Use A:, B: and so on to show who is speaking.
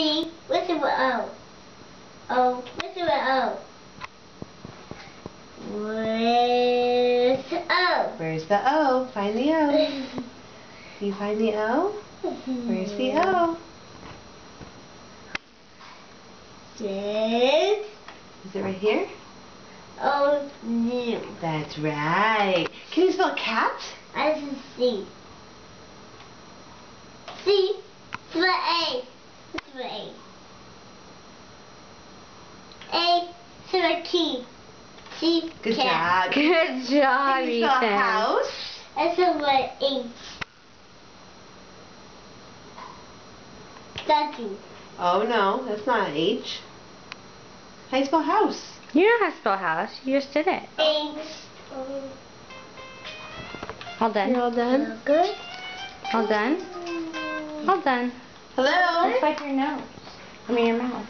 A: C. What's the O? O. What's the O? Where's the O?
B: Where's the O? Find the O. You find the O? Where's the O?
A: Six.
B: Is it right here?
A: O. U.
B: That's right. Can you spell cat?
A: I see C. C. For A. For A. A. For T. T.
B: Good
A: cat.
B: job.
C: Good job,
B: Can you spell
C: Ethan.
B: house?
A: S for H. Ducky.
B: Oh no, that's not an H. How do you spell house?
C: You know how to spell house. You just did it.
A: H.
C: All done.
B: You're all done?
A: Good.
C: All done. All done.
B: Hello?
C: Let's wipe your nose. I mean your mouth.